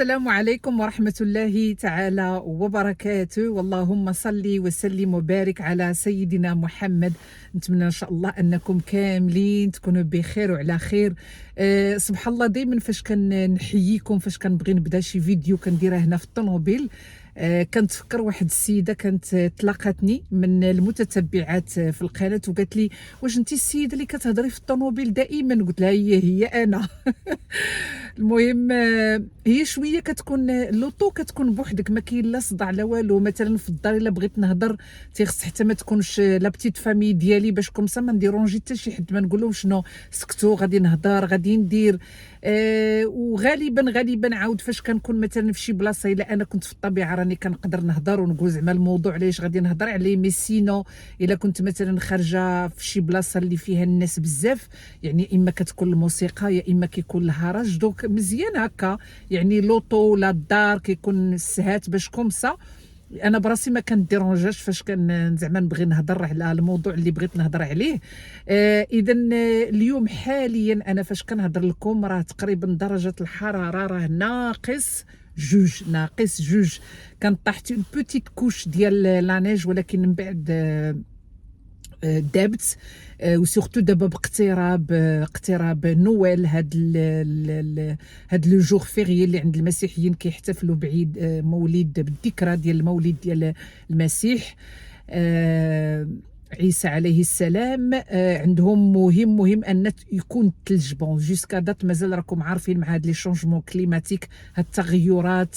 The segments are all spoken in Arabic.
السلام عليكم ورحمة الله تعالى وبركاته، واللهم صل وسلم وبارك على سيدنا محمد. نتمنى إن شاء الله أنكم كاملين تكونوا بخير وعلى خير. سبحان الله، دائما فاش كنحييكم، فاش كنبغي نبدا شي فيديو كنديرها هنا في الطوموبيل. كنتفكر واحد السيده كانت تلاقاتني من المتتبعات في القناه وقالت لي: واش انت السيده اللي كتهضري في الطوموبيل دائما؟ قلت لها هي انا. المهم، هي شويه كتكون لوطو كتكون بوحدك، ما كاين لا صداع لا والو. مثلا في الدار الا بغيت نهضر تيخص حتى ما تكونش لا بتيت فامي ديالي باش كومسا ما نديرونجي حتى شي حد، ما نقول لهم شنو سكتوا غادي نهضر غادي ندير. وغالبا عاود فاش كنكون مثلا في شي بلاصه، الا انا كنت في الطبيعه راني كنقدر نهضر ونقول زعما الموضوع علاش غادي نهضر عليه. مي سينو الا كنت مثلا خارجه في شي بلاصه اللي فيها الناس بزاف، يعني اما كتكون الموسيقى يا اما كيكون الهرج، دوك مزيان هكا يعني لوطو ولا الدار كيكون السهات باش كومسا انا براسي ما كنديرونجاش فاش كان زعما نبغي نهضر على الموضوع اللي بغيت نهضر عليه. اذا اليوم حاليا انا فاش كنهضر لكم راه تقريبا درجه الحراره راه ناقص جوج. كان طاحت اون بوتيت كوش ديال لا نيج، ولكن من بعد دابت. وسورتو دابا باقتراب نويل، هاد لو جور فيريي اللي عند المسيحيين كيحتفلوا بعيد مولد، بالذكرى ديال المولد ديال المسيح عيسى عليه السلام. عندهم مهم ان يكون الثلج بون جوسكا دات. مازال راكم عارفين مع هاد لي شونجمون كليماتيك، هاد التغيرات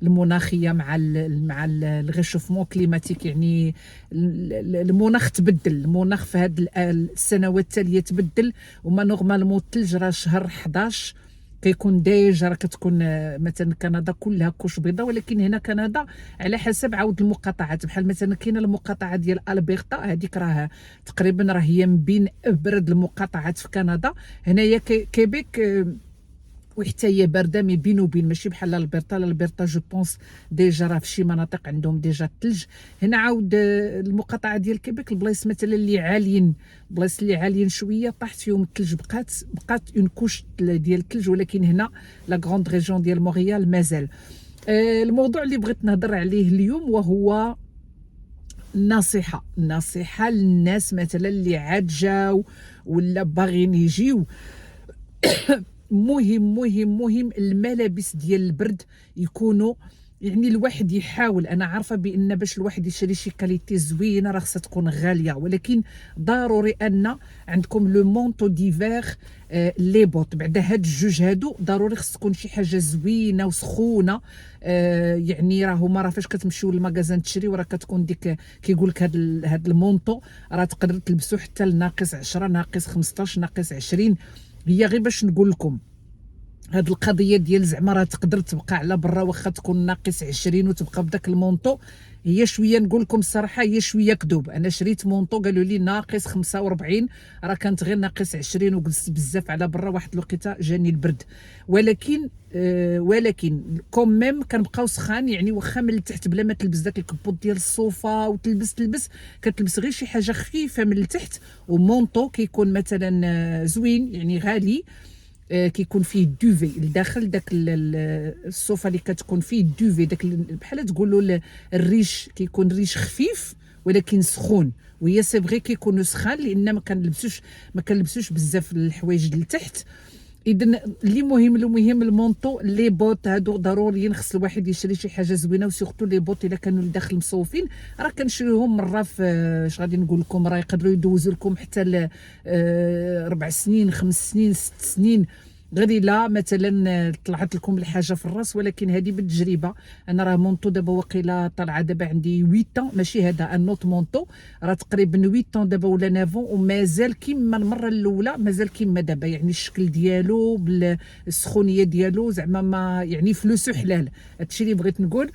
المناخيه مع الغيشوفمون كليماتيك، يعني المناخ تبدل. المناخ في هاد السنوات التاليه تبدل، وما نورمالمون الثلج راه شهر 11 كيكون ديجا، راه كتكون مثلا كندا كلها كوش بيضاء، ولكن هنا كندا على حسب عاود المقاطعات. بحال مثلا كاينه المقاطعه ديال البرتا، هذيك راه تقريبا هي من بين ابرد المقاطعات في كندا. هنايا كيبيك وحتى هي بارده، مي بين وبين ماشي بحال البرتا جو بونس ديجا راه في شي مناطق عندهم ديجا الثلج. هنا عاود المقاطعه ديال كيبيك البلايص مثلا اللي عاليين، بلايص اللي عاليين شويه طاحت فيهم الثلج، بقات اون كوش ديال الثلج. ولكن هنا لا غروند ريجون ديال مونريال مازال. الموضوع اللي بغيت نهضر عليه اليوم وهو نصيحه للناس مثلا اللي عاد جاو ولا باغيين يجيو. مهم الملابس ديال البرد يكونوا، يعني الواحد يحاول. انا عارفه بان باش الواحد يشري شي كاليتي زوينه راه خصها تكون غاليه، ولكن ضروري ان عندكم لو مونطو ديفير، لي بوط. بعد هاد الجوج هادو ضروري خص تكون شي حاجه زوينه وسخونه. يعني راه هما فاش كتمشيو للمغازان تشريو راه كتكون ديك كيقول لك هاد المونطو راه تقدر تلبسو حتى لناقص 10 ناقص 15 ناقص 20. هي غير باش نقول لكم هاد القضيه ديال زعما راه تقدر تبقى على برا واخا تكون ناقص 20 وتبقى بداك المونطو، هي شويه نقول لكم الصراحه هي شويه كذوب. انا شريت مونطو قالوا لي ناقص 45، راه كانت غير ناقص 20 وجلست بزاف على برا. واحد الوقيته جاني البرد، ولكن كوميم كنبقاو سخان. يعني واخا من التحت بلا ما تلبس داك الكبوط ديال الصوفه وتلبس كتلبس غير شي حاجه خفيفه من التحت، ومونطو كيكون مثلا زوين يعني غالي. كيكون فيه دوفي لداخل داك الصوفه اللي كتكون فيه دوفي، داك بحال تقولوا الريش، كيكون ريش خفيف ولكن سخون. وهي سي فغي كيكونوا سخان لان ما كنلبسوش بزاف الحوايج لتحت. اذا اللي مهم المونطو، لي بوط هادو ضروريين. خص الواحد يشري شي حاجه زوينه، وسورتو لي بوط الا كانوا لداخل مصوفين راه كنشريوهم مره في اش غادي نقول لكم، راه يقدروا يدوزوا لكم حتى ل 4 سنين 5 سنين 6 سنين، غير الا مثلا طلعت لكم الحاجه في الراس. ولكن هذه بالتجربه. انا راه مونطو دابا واقيلا طالعه دابا عندي 8 ماشي هذا النوت مونطو، راه تقريبا 8 دابا ولا 9 ومازال كيما المره الاولى، مازال كيما دابا. يعني الشكل ديالو بالسخونيه ديالو زعما ما يعني فلوسو حلال. هادشي اللي بغيت نقول.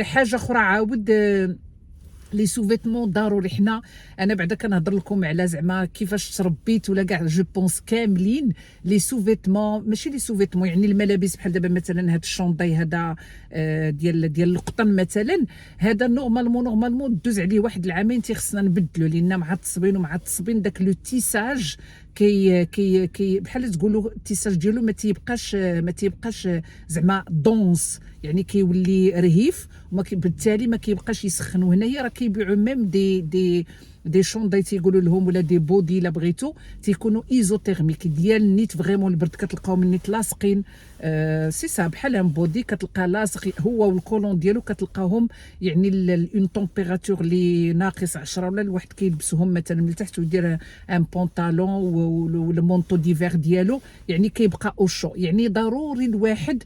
حاجه اخرى عاود، لي سوفيتمون ضروري. حنا انا بعدا كنهضر لكم على زعما كيفاش تربيت ولا كاع جو بونس كاملين لي سوفيتمون، ماشي لي سوفيتمون يعني الملابس. بحال دابا مثلا هاد الشونطي هذا ديال القطن مثلا، هذا نورمالمون دوز عليه واحد العامين تيخصنا نبدلو، لان مع التصبين داك لو تيساج كي بحال تقولوا التيساج ديالو ما تيبقاش زعما دونس، يعني كيولي رهيف بالتالي ما كيبقاش يسخن. وهنايا راه كيبيعوا ميم دي شونداي تيقولوا لهم، ولا دي بودي الا بغيتو، تيكونوا ايزوتيرميك ديال نيت فريمون البرد، كتلقاهم نيت لاصقين. سي سا بحال ان بودي كتلقاه لاصق هو والكولون ديالو، كتلقاهم يعني اون تمبيراتور لي ناقص 10، ولا الواحد كيلبسهم مثلا من التحت ويدير ان بونطالون ولا مونطو ديفير ديالو، يعني كيبقى او شو. يعني ضروري الواحد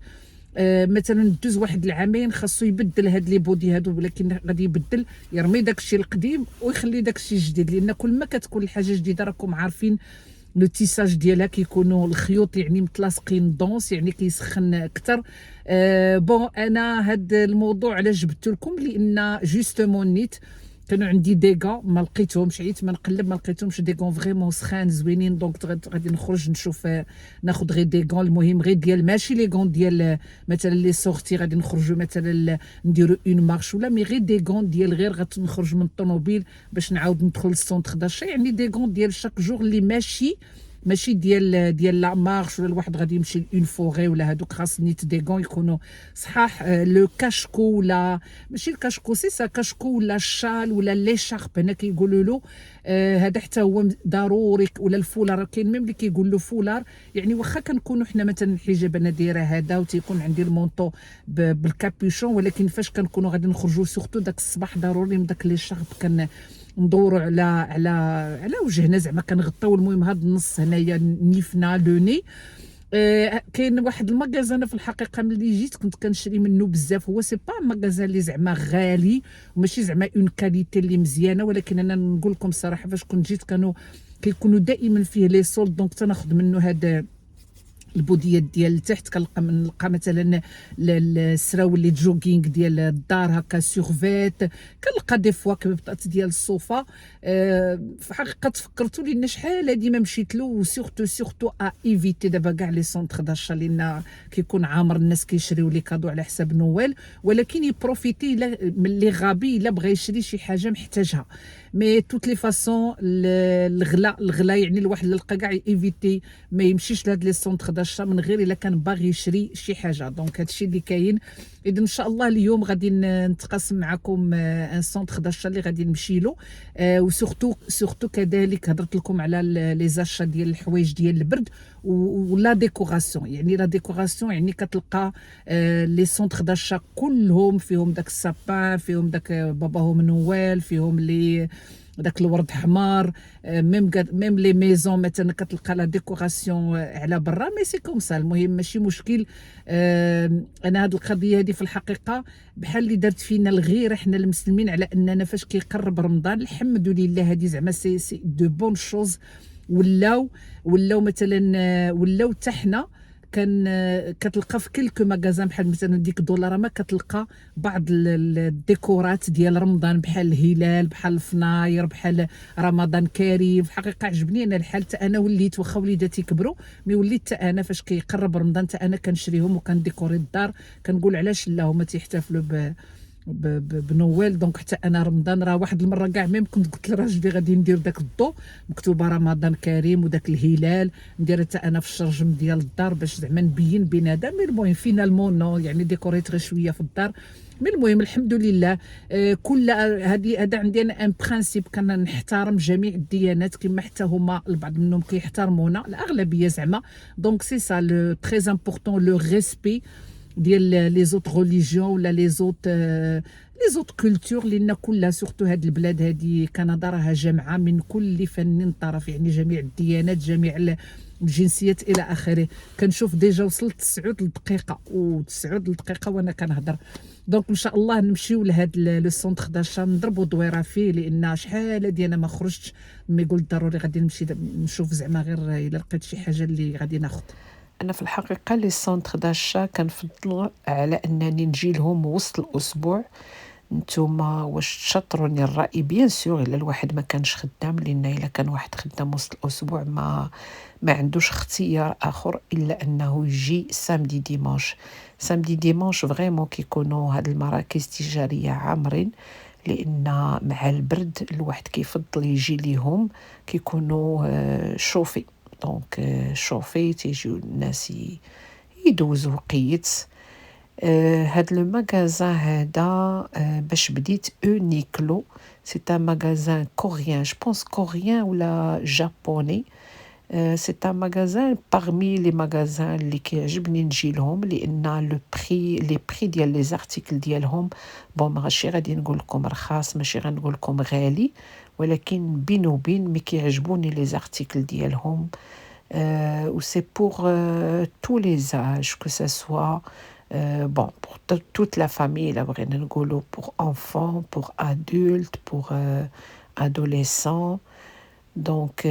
مثلا دوز واحد العامين خاصو يبدل هاد لي بودي هادو، ولكن غادي يبدل يرمي داكشي القديم ويخلي داكشي الجديد، لان كل ما كتكون الحاجه جديده راكم عارفين لو تيساج ديالها كيكونوا الخيوط يعني متلاصقين دونس، يعني كيسخن اكثر. بون انا هاد الموضوع علاش جبت لكم، لان جوستومون نيت كانوا عندي ديغا ما لقيتهمش، عييت ما نقلب ما لقيتهمش ديغون فريمون سخان زوينين. دونك غادي نخرج نشوف ناخذ غير ديغون، المهم غير ديال ماشي لي غون ديال مثلا لي سورتي غادي نخرجوا مثلا نديروا اون مارش ولا، مي غير ديغون ديال غير غنخرج من الطوموبيل باش نعاود ندخل للسونتر داشا، يعني ديغون ديال شاك جور اللي ماشي ديال لا مارش، ولا الواحد غادي يمشي لون فوغي ولا هادوك، خاص نيت ديغون يكونوا صحاح. لو كاشكو ولا ماشي الكاشكو سي سا كاشكو ولا الشال ولا لي شارب هنا كيقولوا له، هذا حتى هو ضروري. ولا الفولار كاين ميم اللي كيقول له فولار، يعني واخا كنكونوا حنا مثلا الحجاب انا دايره هذا وتيكون عندي المونطو بالكابيشون، ولكن فاش كنكونوا غادي نخرجوا سورتو داك الصباح ضروري من داك لي شارب ندوروا على وجهنا، زعما كنغطيو. المهم هذا النص هنايا نيفنا لو ني. كاين واحد المغازان في الحقيقه ملي جيت كنت كنشري منه بزاف، هو سي با مغازان اللي زعما غالي وماشي زعما اون كاليتي اللي مزيانه، ولكن انا نقول لكم صراحه فاش كنت جيت كيكونوا دائما فيه لي سولد، دونك تناخذ منه هذا البوديات ديال التحت. كنلقى مثلا السراول لي جوغينغ ديال الدار هكا سورفيت، كنلقى دي فوا كبطات ديال الصوفه. في حقيقه تفكرتوا لان شحال هادي ما مشيت له، وسورتو ايفيتي دابا كاع لي سونتر داشا لان كيكون عامر الناس كيشريو لي كادو على حساب نويل، ولكن يبروفيتي من لي غابي الا بغى يشري شي حاجه محتاجها. مي توت لي فاسون الغلا يعني الواحد اللي لقى كاع ايفيتي ما يمشيش لهاد لي سونتر داشا من غير الا كان باغي يشري شي حاجه. دونك هادشي اللي كاين. اذا ان شاء الله اليوم غادي نتقاسم معكم ان سونتر داشا اللي غادي نمشي له، وسورتو كذلك هضرت لكم على لي زاشا ديال الحوايج ديال البرد ولا ديكوراسيون. يعني لا ديكوراسيون يعني كتلقى لي سونتر داشا كلهم فيهم داك السابان، فيهم داك باباهم نوال، فيهم لي داك الورد حمار، ميم لي ميزون مثلا كتلقى لا ديكوراسيون على برا. مي سي كوم سا، المهم ماشي مشكل. انا هاد القضيه هذه في الحقيقه بحال اللي دارت فينا الغيره حنا المسلمين، على اننا فاش كيقرب رمضان الحمد لله هذه زعما سي دو بون شوز، ولاو مثلا ولاو حتى حنا كتلقى في كلكو ماغازان بحال مثلا ديك دولارما كتلقى بعض الديكورات ديال رمضان، بحال الهلال، بحال الفناير، بحال رمضان كريم. في الحقيقه عجبني انا الحال، حتى انا وليت واخا وليداتي كبروا مي وليت حتى انا فاش كيقرب رمضان حتى انا كنشريهم وكنديكوري الدار. كنقول علاش لا هما تيحتفلوا بنويل. دونك حتى انا رمضان راه واحد المره كاع ميم كنت قلت لراجلي غادي ندير داك الضو مكتوبه رمضان كريم وداك الهلال ندير حتى انا في الشرجم ديال الدار باش زعما نبين بنادم. مي المهم فينالمون نو، يعني ديكوريت غير شويه في الدار. مي المهم الحمد لله. كل هذا عندي انا ان برانسيب، كنحترم جميع الديانات كما حتى هما البعض منهم كيحترمونا، الاغلبيه زعما. دونك سي سا لو تري امبورطون لو ريسبي ديال لي زوت ريليجيون ولا لي زوت كولتور، لان كلها سورتو هاد البلاد هادي كندا راها جامعه من كل فن طرف، يعني جميع الديانات جميع الجنسيات الى اخره. كنشوف ديجا وصلت 9 دقيقه وانا كنهضر. دونك ان شاء الله نمشيو لهاد لو سونتر داشا نضربوا دويره فيه، لان شحال هادي انا ما خرجتش. مي قلت ضروري غادي نمشي نشوف زعما غير الا لقيت شي حاجه اللي غادي ناخذ. انا في الحقيقه لي سونتر داشا كنفضل على انني نجي لهم وسط الاسبوع. نتوما واش تشطروني الراي؟ بيان سور الا الواحد ما كانش خدام، لان الا كان واحد خدام وسط الاسبوع ما عندوش اختيار اخر الا انه يجي سامدي ديمانش فريمون كيكونوا هاد المراكز التجاريه عامرين، لان مع البرد الواحد كيفضل يجي ليهم كيكونوا شوفي. دونك شوفيت يجيو الناس يدوزو قيت. هاد لو ماغازان هذا باش بديت اونيكلو، سي ان ماغازان كوريان، جو بونس كوريان ولا جابوني. سي ان ماغازان parmi لي ماغازان اللي كيعجبني نجي لهم، لان لو بري لي بري ديال لي زارتيكل ديالهم بون ماشي غادي نقول لكم رخاص، ماشي غنقول لكم غالي، ولكن بين وبين مي كيعجبوني لي زارتيكل ديالهم. و سي بور tous les âges que ça soit bon pour toute la famille là بغينا نقولوا pour enfants, pour adultes, pour adolescents. دونك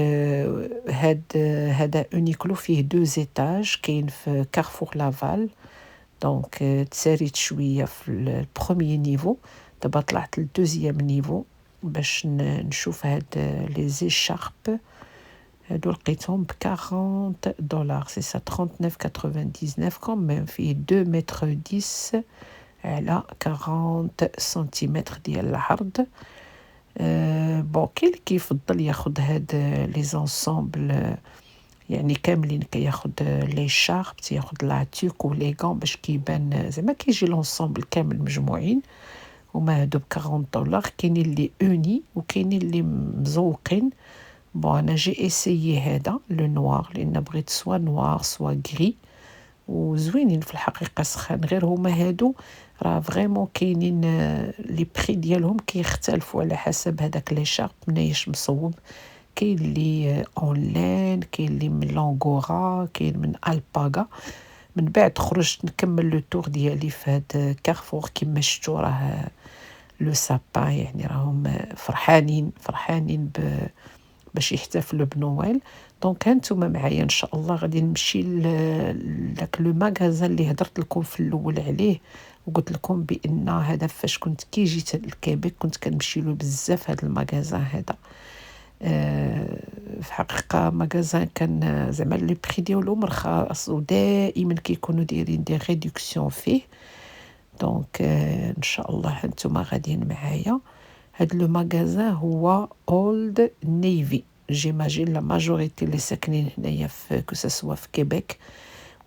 هذا اونيكلو فيه 2 étages، كاين في كارفور لافال. دونك تساريت شويه في البروميي نيفو، دابا طلعت للدوزيام نيفو باش نشوف هاد لي زيشارب. هادو لقيتهم ب $40، سي سا 39.99 كوميم، فيه 2 متر 10 على 40 سنتيمتر ديال العرض. بون كاين اللي كيفضل ياخد هاد لي زونسومبل يعني كاملين، كياخد لي شارب، تياخد لا توك و لي غون باش كيبان زعما كيجي لونسومبل كامل مجموعين، وما هادو ب $40. كاينين اللي اوني وكاينين اللي مزوقين. بون انا جي اسيي هذا لو نوار، لان بغيت سوا نوار سوا غري، وزوينين في الحقيقه سخان. غير هما هادو راه فريمون كاينين لي بري ديالهم كيختلفوا على حسب هذاك لي شارب منايش مصوب. كاين اللي اونلاين، كاين اللي من لونغورا، كاين من الباغا. من بعد خرجت نكمل لو تور ديالي في هاد كارفور كيما شفتوا، راه لو سابان يعني راهم فرحانين باش يحتفلوا بنويل. دونك هانتوما معايا ان شاء الله غادي نمشي لذاك لو ماغازان اللي هضرت لكم في الاول عليه، وقلت لكم بان هذا فاش كنت كي جيت للكيبيك كنت كنمشي له بزاف. هذا الماغازان هذا في حقيقه ماغازان كان زعما لي بري ديالهم رخاص، ودائما كيكونوا دايرين دي ريدكسيون فيه. دونك ان شاء الله هانتوما غاديين معايا. هاد لو ماغازان هو اولد نيفي. جيماجين لا ماجوريتي اللي ساكنين هنايا في كوساسوا في كيبيك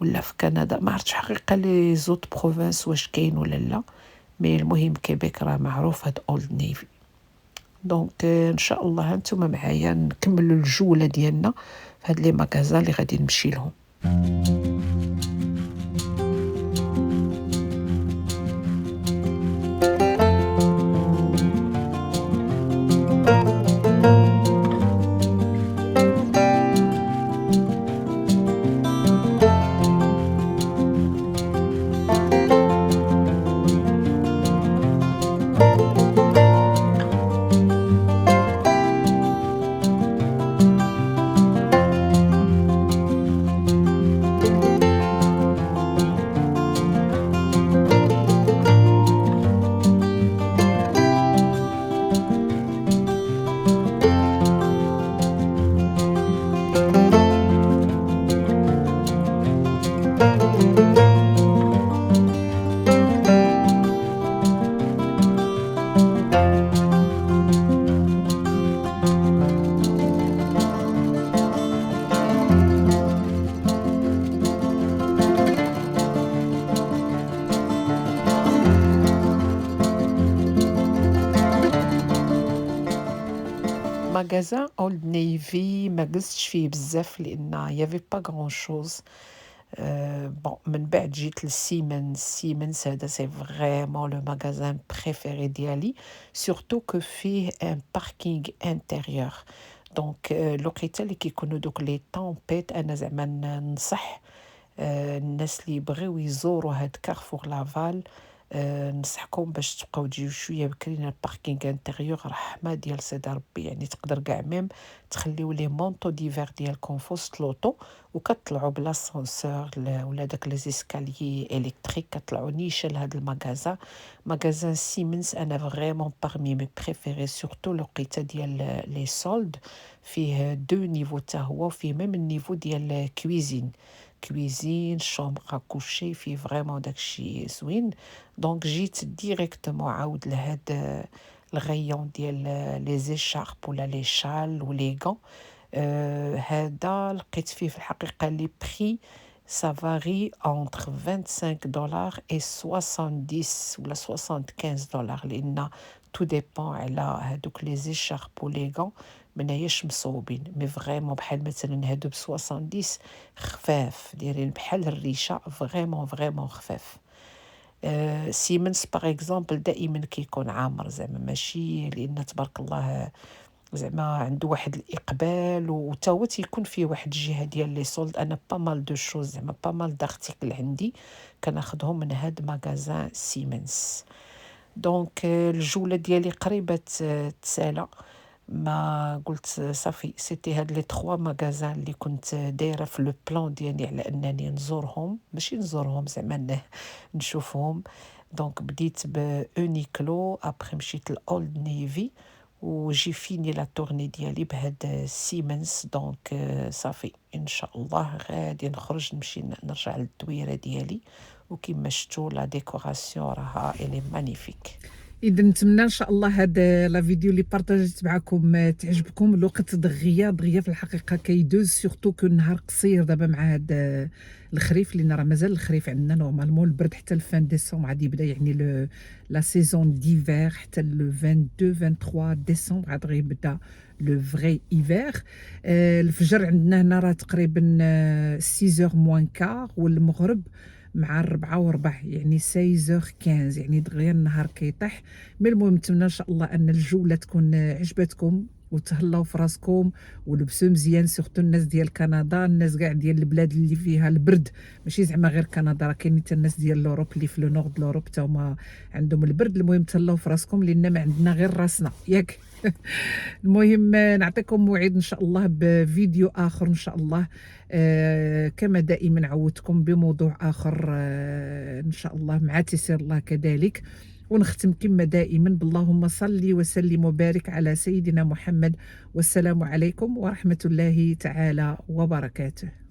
ولا في كندا، ما عرفتش حقيقه لي زوت بروفانس واش كاين ولا لا، مي المهم كيبيك راه معروف هاد اولد نيفي. دونك ان شاء الله هانتوما معايا نكملوا الجوله ديالنا في هاد لي ماغازان اللي غادي نمشي لهم. ماغازان اولد نيفي ما جلستش فيه بزاف لان يافي با غران شوز. بون من بعد جيت للسيمنز هذا سي فريمون لو ماغازان بريفيري ديالي، سورتو كو فيه ان باركينغ انتيريور. دونك لوقيته اللي كيكونوا دوك لي طومبيت، انا زعما ننصح الناس اللي يبغيو يزوروا هاد كارفور لافال نصحكم باش تبقاو تجيو شويه بكري. الباركينغ انتيريور رحمه ديال سيدي ربي، يعني تقدر كاع ميم تخليو لي مونطو ديفير ديالكم في وسط لوطو وكتطلعوا بلا سانسور ولا داك لي زيسكاليي الكتريك، كتطلعوا نيشان لهاد المغازان. مغازان سيمنز انا فريمون بارمي مي بريفيري، سورتو لقيته ديال لي سولد فيه 2 نيفو حتى هو، وفيه ميم النيفو ديال كويزين شومبر كوشي، فيه فريمون داكشي زوين. دونك جيت ديريكتومون عاود لهاد الغيون ديال لي زيشارب ولا لي شال ولي غون. هذا لقيت فيه في الحقيقة لي prix ça varie entre 25$ et 70 ولا 75$ لأن tout dépend على هادوك les écharpes و les gants مناياش مصوبين، مي فريمون بحال مثلًا هادو ب70 خفاف دايرين بحال الريشة فريمون خفاف. Siemens par exemple دائمًا كيكون عامر زعما ماشي لأن تبارك الله زعما عنده واحد الإقبال وتا هو تيكون فيه واحد الجهة ديال لي soldes. أنا pas mal de choses زعما pas mal d'articles عندي كناخدهم من هاد ماغازان Siemens. دونك الجولة ديالي قريبة تسالى، ما قلت صافي سيتي هاد لي 3 ماغازان اللي كنت دايرة في لو بلان ديالي على أنني نزورهم، ماشي نزورهم زعما نشوفهم. دونك بديت بأونيكلو أبخي مشيت لأولد نيفي وجي فيني لا تورني ديالي بهاد سيمنز. دونك صافي ان شاء الله غادي نخرج نمشي نرجع للدويره ديالي، وكما شفتوا لا ديكوراسيون راها الي مانيفيك. اذا نتمنى ان شاء الله هاد لا فيديو اللي بارطاجيت معكم تعجبكم. الوقت دغيا في الحقيقه كيدوز، سورتو كو النهار قصير دابا مع هاد الخريف، لان راه مازال الخريف عندنا نورمالمون البرد حتى الفان ديسمبر غادي يبدا، يعني لا سيزون ديفير حتى لو 22 23 ديسمبر عاد غيبدا لو فري ايفير. الفجر عندنا هنا راه تقريبا 6h موان كار، والمغرب مع 4 يعني 16h15، يعني دغيا النهار كيطيح. مي المهم نتمنى ان شاء الله ان الجوله تكون عجبتكم وتهلاو في راسكم ولبسوا مزيان، سورتو الناس ديال كندا، الناس كاع ديال البلاد اللي فيها البرد، ماشي زعما غير كندا، راه كاينين حتى الناس ديال لوروب اللي في لو نورد لوروب حتى هما عندهم البرد. المهم تهلاو في راسكم لان ما عندنا غير راسنا ياك. المهم نعطيكم موعد ان شاء الله بفيديو اخر ان شاء الله. كما دائما عودتكم بموضوع اخر ان شاء الله مع تيسير الله كذلك. ونختم كما دائما باللهم صل وسلم وبارك على سيدنا محمد، والسلام عليكم ورحمة الله تعالى وبركاته.